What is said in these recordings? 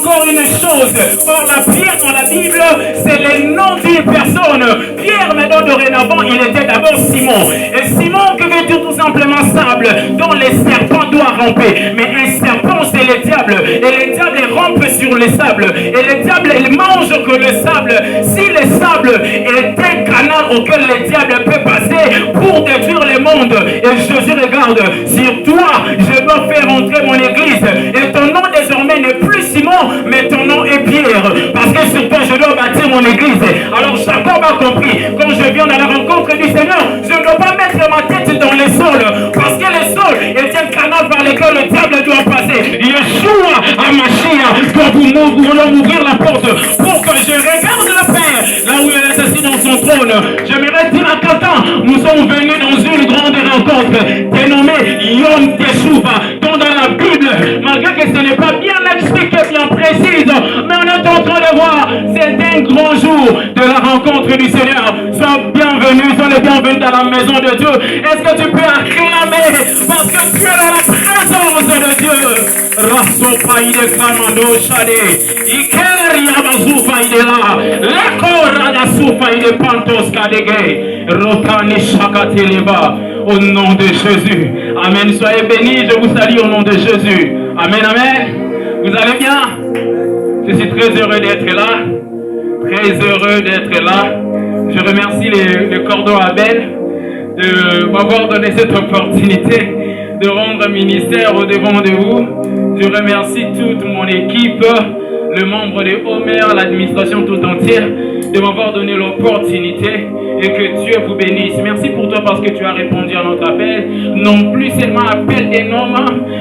encore une chose. Or, la pierre dans la Bible, c'est le nom d'une personne. Pierre, maintenant, dorénavant, il était d'abord Simon. Et Simon, que veut dire tout simplement sable, dont les serpents doivent ramper. Mais un serpent, c'est le diable. Et le diable, il rampe sur le sable. Et le diable, il mange que le sable. Si le sable est un canal auquel le diable peut passer pour détruire le monde, et Jésus regarde, sur toi, je dois faire entrer mon église. Et ton nom désormais n'est plus Simon, mais ton nom est Pierre. Parce que sur toi, je dois bâtir mon église. Alors Jacob a compris, quand je viens à la rencontre du Seigneur, je ne dois pas mettre ma tête dans le sol. Parce que le sol est un canal par lequel le diable doit passer. Yeshua a Mashiach, quand vous voulez m'ouvrir la porte pour que je regarde le Père, là où il est assis dans son trône. J'aimerais dire à quelqu'un, nous sommes venus dans une grande rencontre dénommée Yom Teshuvah, dont dans la Bible, malgré que ce n'est pas bien expliqué, bien précise, mais on est en train de voir, c'est un grand jour de la rencontre du Seigneur. Sois bienvenue, sois les bienvenus dans la maison de Dieu. Est-ce que tu peux acclamer parce que tu es dans la présence de Dieu? Rasopa il est clamando chade, Iker Yamazufa il est là, Lekora da Soufa il est pantos kadege, Rotani Shakateleba, au nom de Jésus. Amen. Soyez bénis, je vous salue au nom de Jésus. Amen, amen. Vous allez bien? Je suis très heureux d'être là. Très heureux d'être là. Je remercie le cordon Abel de m'avoir donné cette opportunité de rendre ministère au devant de vous. Je remercie toute mon équipe, le membre de Homer, l'administration tout entière, de m'avoir donné l'opportunité et que Dieu vous bénisse. Merci pour toi parce que tu as répondu à notre appel. Non plus seulement appel des noms,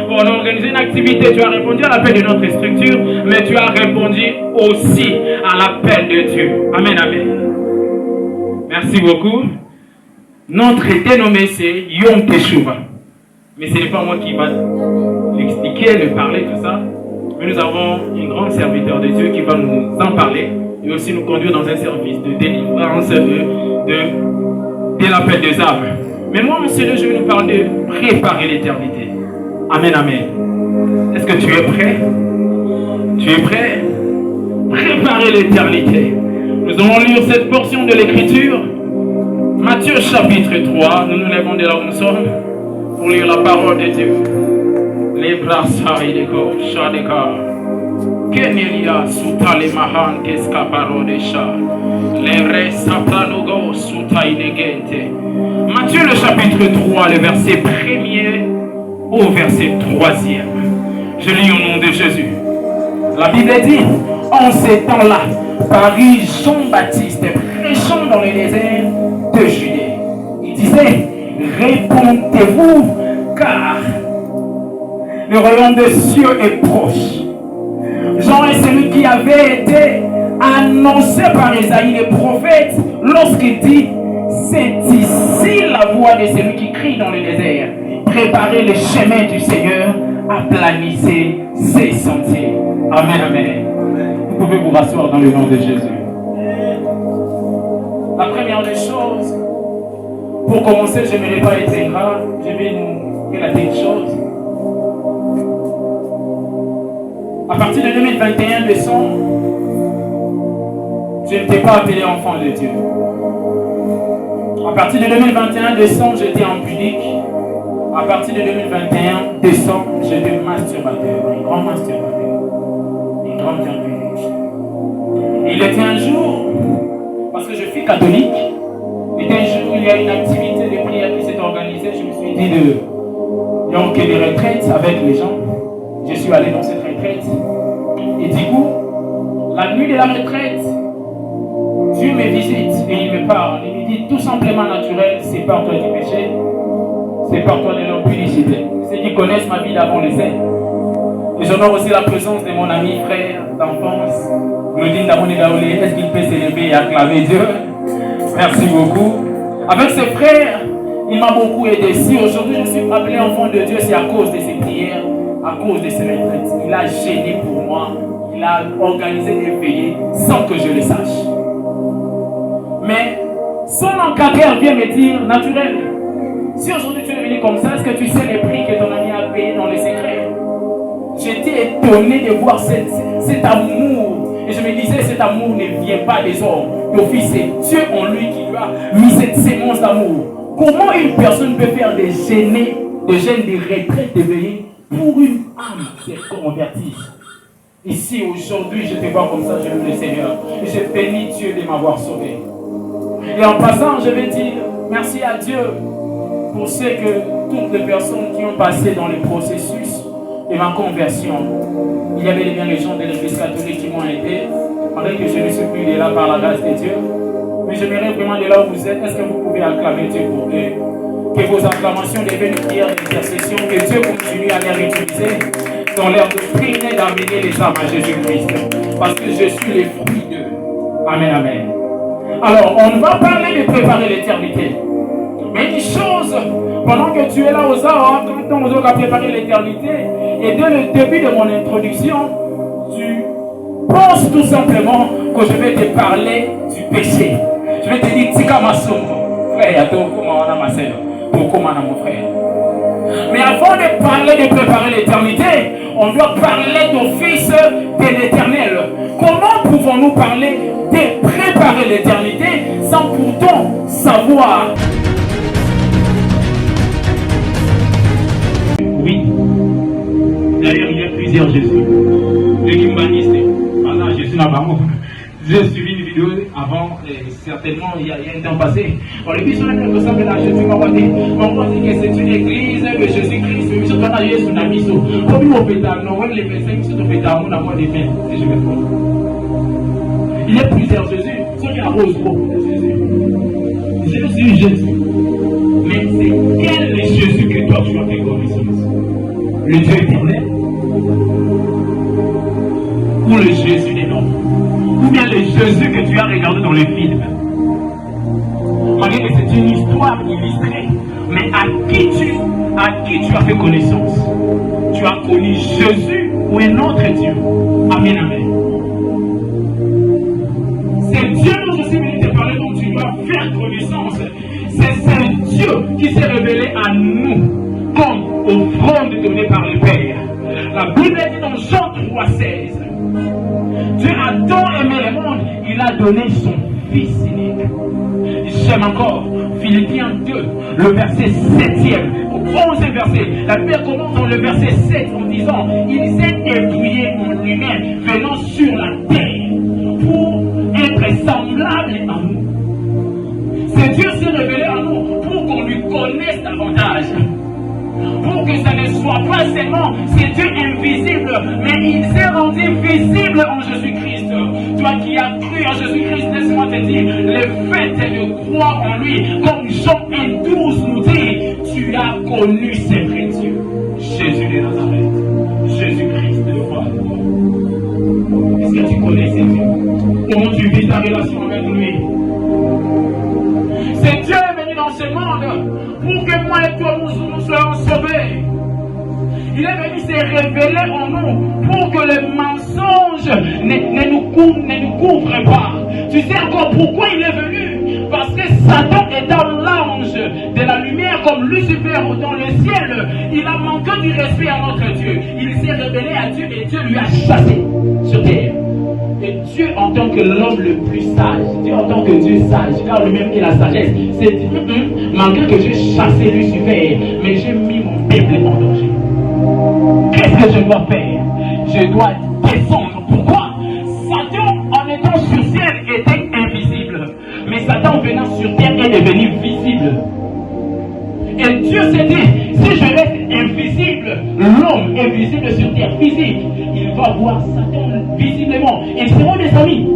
on a organisé une activité, tu as répondu à l'appel de notre structure, mais tu as répondu aussi à l'appel de Dieu. Amen, amen. Merci beaucoup. Notre dénommé c'est Yom Teshuvah. Mais ce n'est pas moi qui va l'expliquer, le parler, tout ça. Mais nous avons un grand serviteur de Dieu qui va nous en parler et aussi nous conduire dans un service de délivrance de l'appel des âmes. Mais moi, monsieur, je vais nous parler de préparer l'éternité. Amen, amen. Est-ce que tu es prêt? Tu es prêt? Préparer l'éternité. Nous allons lire cette portion de l'écriture. Matthieu chapitre 3. Nous nous lèvons de là où nous sommes pour lire la parole de Dieu. Les bras saïdeko, shadeka. Kenelia suta les mahantes escaparo de chat. Les res saplanogo suta inegente. Matthieu le chapitre 3, le verset 1er au verset 3e. Je lis au nom de Jésus. La Bible dit, en ces temps-là, Paris Jean-Baptiste prêchant dans le désert de Judée. Il disait, répondez-vous, car le royaume des cieux est proche. Jean est celui qui avait été annoncé par Isaïe le prophète lorsqu'il dit, c'est ici la voix de celui qui crie dans le désert. Préparez le chemin du Seigneur, aplanissez ses sentiers. Amen, amen. Vous pouvez vous rasseoir dans le nom de Jésus. La première des choses, pour commencer, je n'aimerais pas être ingrat, je vais nous relater une chose. À partir de 2021 décembre, je n'étais pas appelé enfant de Dieu. À partir de 2021 décembre, j'étais en public. À partir de 2021 décembre, j'étais masturbateur, un grand masturbateur, une grande publique. Il était un jour, parce que je suis catholique, il était un jour où il y a une activité de prière qui s'est organisée. Je me suis dit il y a des retraites avec les gens. Je suis allé dans cette retraite. Et du coup, la nuit de la retraite, Dieu me visite et il me parle. Il me dit tout simplement naturel, c'est par toi du péché, c'est par toi de l'impudicité. Ceux qui connaissent ma vie d'avant le sait. Et j'honore aussi la présence de mon ami, frère d'enfance, Claudine Damone Daoulé. Est-ce qu'il peut s'élever et acclamer Dieu? Merci beaucoup. Avec ses frères, il m'a beaucoup aidé. Si aujourd'hui je suis appelé enfant de Dieu, c'est à cause de ses prières, à cause de ses retraites. Il a gêné pour moi, il a organisé des veillées sans que je le sache. Mais son encadreur vient me dire, naturel, si aujourd'hui tu es venu comme ça, est-ce que tu sais les prix que ton ami a payé dans les secrets? J'étais étonné de voir cet amour. Et je me disais, cet amour ne vient pas des hommes. D'office, c'est Dieu en lui qui lui a mis cette sémence d'amour. Comment une personne peut faire des jeûnes de retraite de veillée pour une âme qui s'est convertie? Ici, aujourd'hui, je te vois comme ça, je loue le Seigneur. Et je bénis Dieu de m'avoir sauvé. Et en passant, je vais dire merci à Dieu pour ce que toutes les personnes qui ont passé dans le processus de ma conversion. Il y avait bien les gens de l'Église catholique qui m'ont aidé, malgré que je ne suis plus là par la grâce de Dieu. Mais j'aimerais vraiment de là où vous êtes, est-ce que vous pouvez acclamer Dieu pour eux? Que vos acclamations deviennent une prière d'intercession, que Dieu continue à les réutiliser dans leur doctrine d'amener les âmes à Jésus-Christ. Parce que je suis le fruit d'eux. Amen, amen. Alors, on va parler de préparer l'éternité. Mais une chose, pendant que tu es là aux arts, quand on va préparer l'éternité, et dès le début de mon introduction, tu penses tout simplement que je vais te parler du péché. Je vais te dire, Tika Masomo, frère, yato, comment on a ma sœur, pour comment on a mon frère. Mais avant de parler de préparer l'éternité, on doit parler d'office de l'éternel. Comment pouvons-nous parler de préparer l'éternité sans pourtant savoir? Oui. D'ailleurs, il y a plusieurs Jésus. Les humanistes, pendant Jésus n'a pas mort. J'ai suivi une vidéo avant, certainement il y a un temps passé. On le dit sur le ressemble à Jésus m'a dit. On dit que c'est une église de Jésus-Christ, mais surtout à Jésus n'a mis au pétard, non, les médecins qui sont au pétard, on a moins des mains, si je me trompe. Il y a plusieurs Jésus, ceux qui arrosent beaucoup de Jésus. Jésus. Mais c'est quel est Jésus que toi tu as fait connaissance? Le Dieu éternel? Ou le Jésus des noms? Ou bien le Jésus que tu as regardé dans le film? Malgré que c'est une histoire illustrée, mais à qui tu as fait connaissance? Tu as connu Jésus ou un autre Dieu? Amen, amen. C'est Dieu dont je suis venu te parler, dont tu dois faire connaissance. C'est Dieu qui s'est révélé à nous comme offrande donnée par le Père. La Bible dit dans Jean 3,16, Dieu a tant aimé le monde, il a donné son Fils unique. J'aime encore Philippiens 2, le verset 7e, au 11e verset. La Bible commence dans le verset 7 en disant, il s'est dépouillé en lui-même, venant sur la terre pour être semblable à nous. C'est Dieu s'est révélé à nous pour qu'on lui connaisse davantage. Pour que ça ne soit pas seulement c'est Dieu invisible, mais il s'est rendu visible en Jésus-Christ. Toi qui as cru en Jésus-Christ, laisse-moi te dire, le fait de croire en lui, comme Jean 1,12 nous dit, tu as connu ce vrai Dieu, Jésus de Nazareth, Jésus-Christ le roi de roi. Est-ce que tu connais ce Dieu? Comment tu vis ta relation avec lui? C'est Dieu est venu dans ce monde pour que moi et toi nous soyons sauvés. Il est venu se révéler en nous pour que les mensonges ne nous couvrent pas. Tu sais encore pourquoi il est venu? Parce que Satan est un l'ange de la lumière comme Lucifer dans le ciel. Il a manqué du respect à notre Dieu. Il s'est révélé à Dieu et Dieu lui a chassé sur terre. Et Dieu en tant que l'homme le plus sage, Dieu en tant que Dieu sage, car lui-même qui est la sagesse, c'est dit, malgré que j'ai chassé Lucifer, mais j'ai mis mon peuple en danger. Qu'est-ce que je dois faire? Je dois descendre. Pourquoi? Satan, en étant sur terre, était invisible. Mais Satan venant sur terre est devenu visible. Et Dieu s'est dit, si je reste invisible, l'homme invisible sur terre, physique, il va voir Satan visiblement. Ils seront des amis.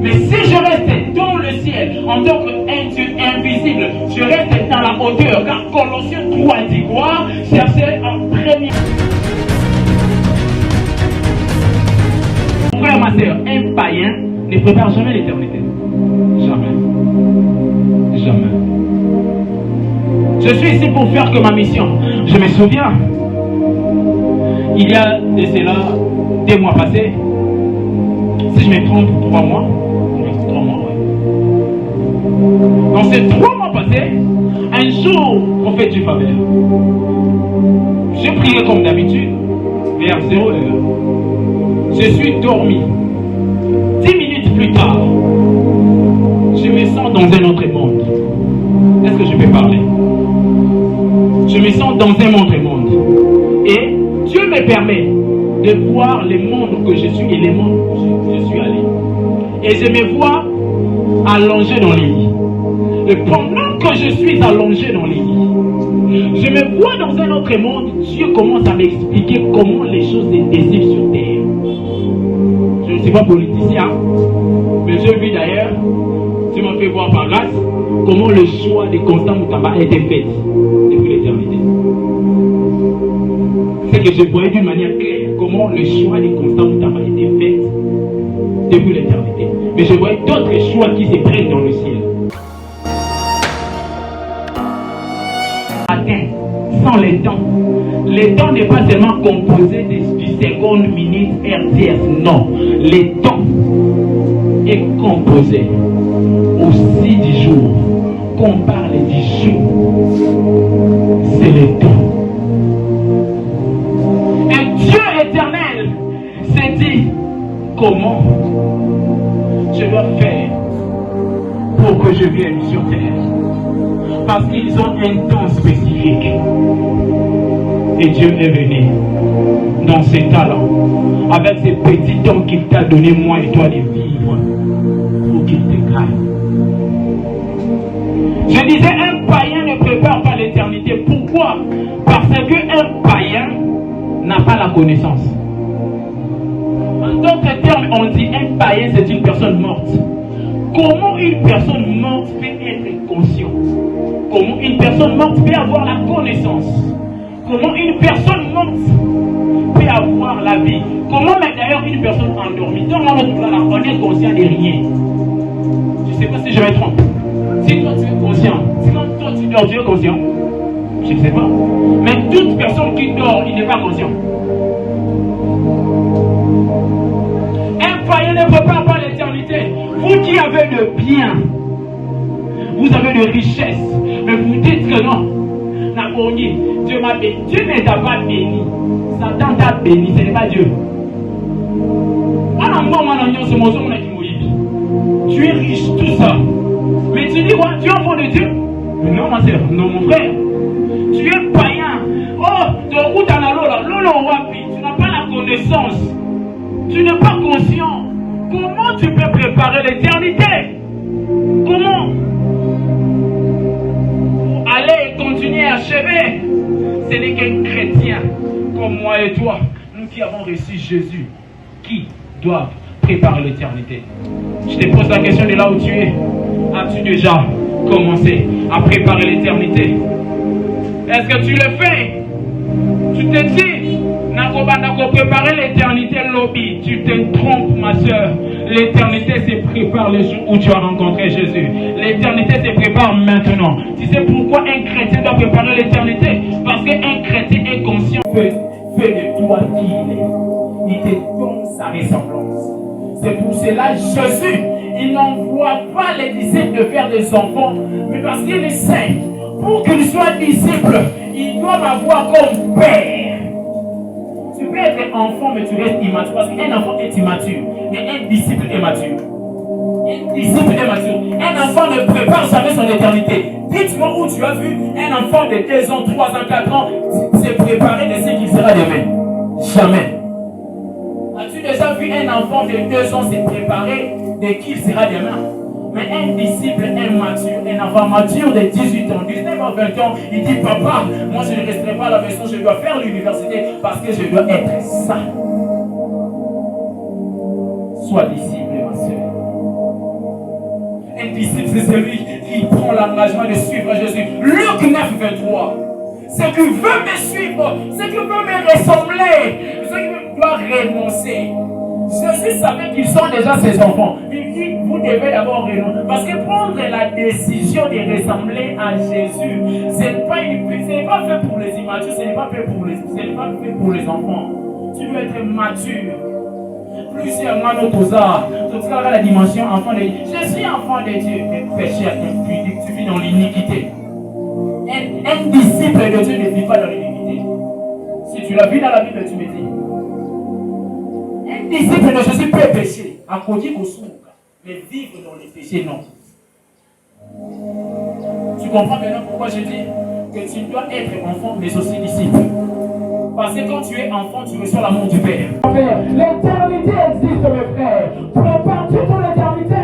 Mais si je reste dans le ciel, en tant qu'un Dieu invisible, je reste dans la hauteur, car Colossiens 3 dit quoi? Cherchez en premier. Frère, ma soeur, un païen ne prépare jamais l'éternité. Jamais. Jamais. Je suis ici pour faire que ma mission. Je me souviens, il y a de cela 2 mois passés, si je me trompe, 3 mois. Oui, 3 mois, oui. Dans ces 3 mois passés, un jour, prophète du Fabel, j'ai prié comme d'habitude, vers 0 heure. Je suis dormi. 10 minutes plus tard, je me sens dans un autre monde. Est-ce que je peux parler? Je me sens dans un autre monde. Et Dieu me permet de voir les mondes que je suis et les mondes où je suis allé. Et je me vois allongé dans les lits. Et pendant que je suis allongé dans les lits, je me vois dans un autre monde. Dieu commence à m'expliquer comment les choses se décident sur terre. Je ne suis pas politicien, mais j'ai vu d'ailleurs, tu m'as fait voir par grâce, comment le choix de Constant Moutamba a été fait depuis l'éternité. C'est que je voyais d'une manière claire comment le choix de Constant Moutamba a été fait depuis l'éternité. Mais je voyais d'autres choix qui se prennent dans le ciel. Sans les temps. Les temps n'est pas seulement composé du seconde, minute, hertz. Non. Les temps est composé aussi du jour. Qu'on parle du jour, c'est le temps. Et Dieu éternel s'est dit comment je dois faire pour que je vienne sur terre. Parce qu'ils ont un temps spécifique. Et Dieu est venu dans ses talents, avec ces petits temps qu'il t'a donné, moi et toi, de vivre, pour qu'il te gagne. Je disais, un païen ne prépare pas l'éternité. Pourquoi? Parce qu'un païen n'a pas la connaissance. En d'autres termes, on dit un païen, c'est une personne morte. Comment une personne morte peut être consciente? Comment une personne morte peut avoir la connaissance? Comment une personne morte peut avoir la vie? Comment d'ailleurs une personne endormie? Dans notre cas, on est conscient de rien. Je ne sais pas si je me trompe. Si toi tu es conscient, sinon toi tu dors, tu es conscient. Je ne sais pas. Mais toute personne qui dort, il n'est pas conscient. Un païen ne prépare pas l'éternité. Vous qui avez le bien, vous avez de richesses, mais vous dites que non. Dieu m'a béni. Dieu ne t'a pas béni. Satan t'a béni, ce n'est pas Dieu. Tu es riche, tout ça. Mais tu dis quoi? Tu es enfant de Dieu? Mais non, ma soeur, non, mon frère. Tu es païen. Oh, ton route en allo là, lolo wapi. Tu n'as pas la connaissance. Tu n'es pas conscient. Comment tu peux préparer l'éternité? Comment? Pour aller et continuer à achever. Ce n'est qu'un chrétien comme moi et toi, nous qui avons reçu Jésus, qui doivent préparer l'éternité. Je te pose la question de là où tu es. As-tu déjà commencé à préparer l'éternité? Est-ce que tu le fais? Tu te dis, Nako préparer l'éternité lobby. Tu te trompes, ma soeur. L'éternité se prépare le jour où tu as rencontré Jésus. L'éternité se prépare maintenant. Tu sais pourquoi un chrétien doit préparer l'éternité? Parce qu'un chrétien est conscient. Fais de toi qui il est. Il te donne sa ressemblance. C'est pour cela Jésus, il n'envoie pas les disciples de faire des enfants, mais parce qu'il est saint. Pour qu'ils soient disciples, ils doivent avoir comme père. Tu peux être enfant, mais tu restes immature. Parce qu'un enfant est immature, mais un disciple est mature. Un disciple est mature. Un enfant ne prépare jamais son éternité. Dites-moi où tu as vu un enfant de 2 ans, 3 ans, 4 ans se préparer de ce qu'il sera demain. Jamais. As-tu déjà vu un enfant de 2 ans se préparer de qui il sera demain? Mais un disciple immature, un enfant mature de 18 ans, 19 ans, 20 ans, il dit papa, moi je ne resterai pas à la maison, je dois faire l'université parce que je dois être saint. Sois disciple, ma soeur. Un disciple, c'est celui qui prend l'engagement de suivre Jésus. Luc 9, 23. Ce qui veut me suivre, ce qui veut me ressembler, ce qui doit renoncer. Jésus savait qu'ils sont déjà ses enfants. Il dit, vous devez d'abord renoncer. Parce que prendre la décision de ressembler à Jésus, ce n'est pas fait pour les immatures, ce n'est pas fait pour les enfants. Tu dois être mature. Plusieurs mois nous à la dimension enfant de Dieu. Je suis enfant de Dieu, mais pécheur impudique, tu vis dans l'iniquité. Un disciple de Dieu ne vit pas dans l'iniquité. Si tu l'as vu dans la Bible, tu me dis. Un disciple de Jésus peut pécher. Mais vivre dans les péchés, non. Tu comprends maintenant pourquoi je dis que tu dois être enfant, mais aussi disciple. Parce que quand tu es enfant, tu reçois l'amour du Père. L'éternité existe, mes frères. Prépare-tu pour l'éternité.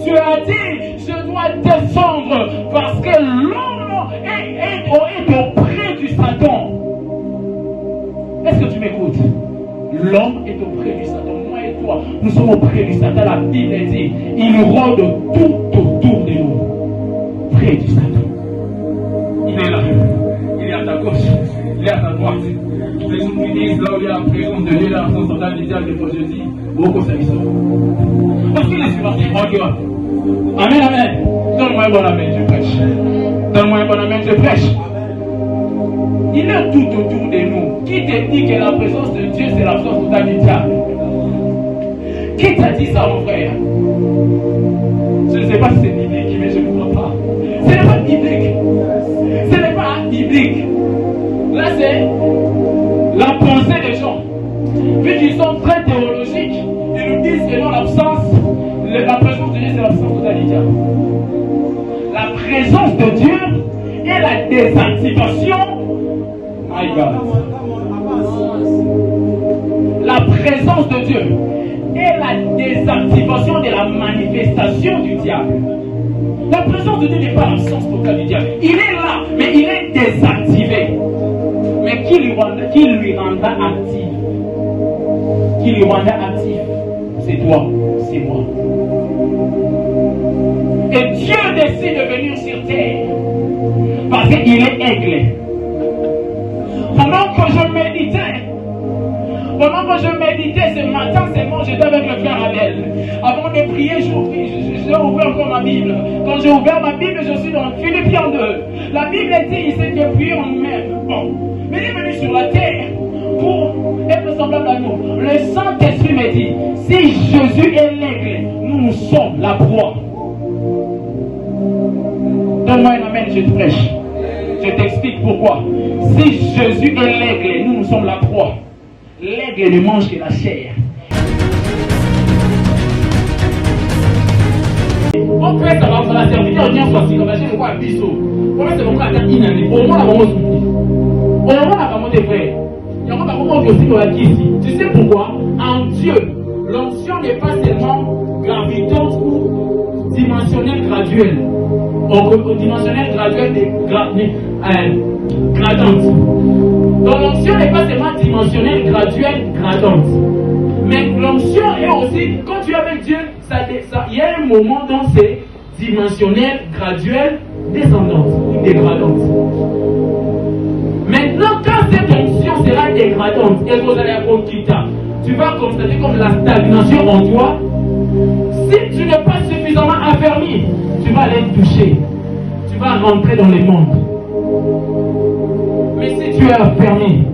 Tu as dit, je dois descendre parce que l'homme est auprès du Satan. Est-ce que tu m'écoutes? L'homme est auprès du Satan. Moi et toi, nous sommes auprès du Satan. La Bible dit, il rôde tout autour de nous. Près du Satan. Il est là. Il est à ta gauche. Il est à ta droite. Les gens qui disent, là où il y a la présence de Dieu, là, sans Satan, du diable, je dis, beaucoup ça, ils sont. Parce qu'il est sur la terre. Amen, amen. Donne-moi un bon amen, je prêche. Donne-moi un bon amen, je prêche. Il est tout autour de nous. Qui te dit que la présence de Dieu, c'est l'absence totale du diable? Qui t'a dit ça, mon frère? Je ne sais pas si c'est biblique, mais je ne crois pas. Ce n'est pas biblique. Ce n'est pas biblique. Là, c'est la pensée des gens. Vu qu'ils sont très théologiques, ils nous disent que dans l'absence, la présence de Dieu, c'est l'absence totale du diable. La présence de Dieu et la désactivation. My God. La présence de Dieu et la désactivation de la manifestation du diable. La présence de Dieu n'est pas l'absence totale du diable. Il est là, mais il est désactivé. Mais qui lui rendra actif? Qui lui rendra actif? C'est toi, c'est moi. Et Dieu décide de venir sur terre parce qu'il est aigle. Pendant que je méditais ce matin, c'est bon, j'étais avec le frère Abel. Avant de prier, j'ai ouvert encore ma Bible. Quand j'ai ouvert ma Bible, je suis dans Philippiens 2. La Bible dit ici que prier en même. Bon, mais il est venu sur la terre pour être semblable à nous. Le Saint-Esprit me dit, si Jésus est l'aigle, nous sommes la proie. Donne-moi un amen, je te prêche. Je t'explique pourquoi. Si Jésus est l'aigle, nous sommes la proie. L'aigle ne mange que la chair. On peut être dans la serviteur de Dieu, soit si, comme je ne vois pas biseau. On peut se montrer à une année. Au moins, la maman souffle. Au moins, la maman des frères. Il y a encore beaucoup aussi dans la qui ici. Tu sais pourquoi? En Dieu, l'onction n'est pas seulement gravitante ou dimensionnelle graduelle. Au dimensionnel graduel gradante. Donc l'onction n'est pas seulement dimensionnelle graduelle gradante. Mais l'onction est aussi, quand tu es avec Dieu, il y a un moment dont c'est dimensionnel, graduel, descendante ou dégradante. Maintenant, quand cette onction sera dégradante, et vous allez à Kokita, tu vas constater comme la stagnation en toi. Si tu n'es pas suffisamment affermi, tu vas aller toucher. Tu vas rentrer dans les mondes. Mais si tu es affermi,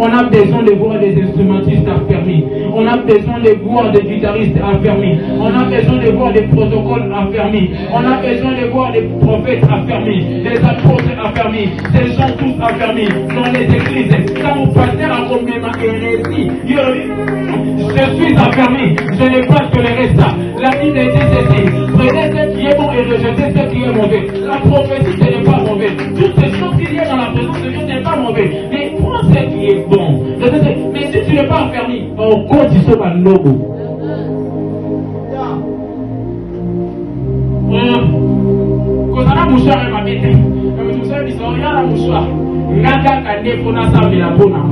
on a besoin de voir des instrumentistes affermis. On a besoin de voir des guitaristes affermis. On a besoin de voir des protocoles affermis. On a besoin de voir des prophètes affermis, des apôtres affermis, des gens tous affermis dans les églises. Quand mon pasteur a commis ma hérésie, je suis affermi. Je n'ai pas toléré ça. La Bible dit ceci: prenez ce qui est bon et rejetez ce qui est mauvais. La prophétie, ce n'est pas mauvais. Toutes ces choses qu'il y a dans la présence de Dieu, ce n'est pas mauvais. Mais prends ce qui est bon. Mais si tu n'es pas affermi, au compte, tu sauves un logo. Quand on a mouchoir, elle m'a dit, vous savez, ils ont rien à mouchoir. Naka kane pona sa vela pona.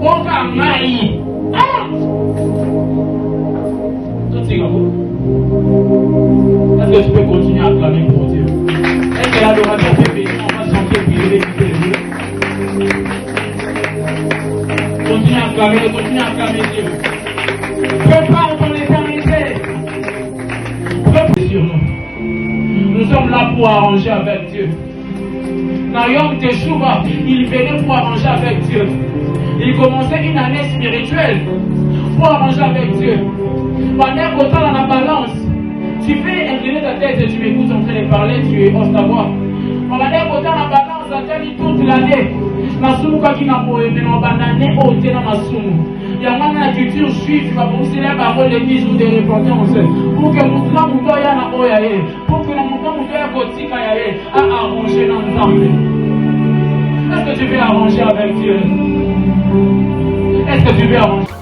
Oka mai. Est-ce que tu peux continuer à acclamer pour Dieu? Est-ce que l'adoration fait bénir? On va chanter puis je vais quitter le lieu. Continue à acclamer Dieu. Prépare ton éternité. Prépare sur nous. Nous sommes là pour arranger avec Dieu. Nayom Teshuva, il venait pour arranger avec Dieu. Il commençait une année spirituelle pour arranger avec Dieu. Pendant qu'autant dans la balance, tu fais incliner ta tête et tu m'écoutes en train de parler, tu oses ta voix. On va dire qu'autant la balance a tenu toute l'année. Masumu kwa kina poe, mais on va l'année au tena masumu. Il y a une culture juive qui va pousser la parole de 10 jours de repentance. Pour que Moutla Moutoya na oyaye, pour que Moutla Moutoya Kotika yaye, a arrangé l'ensemble. Est-ce que tu veux arranger avec Dieu? Est-ce que tu veux arranger?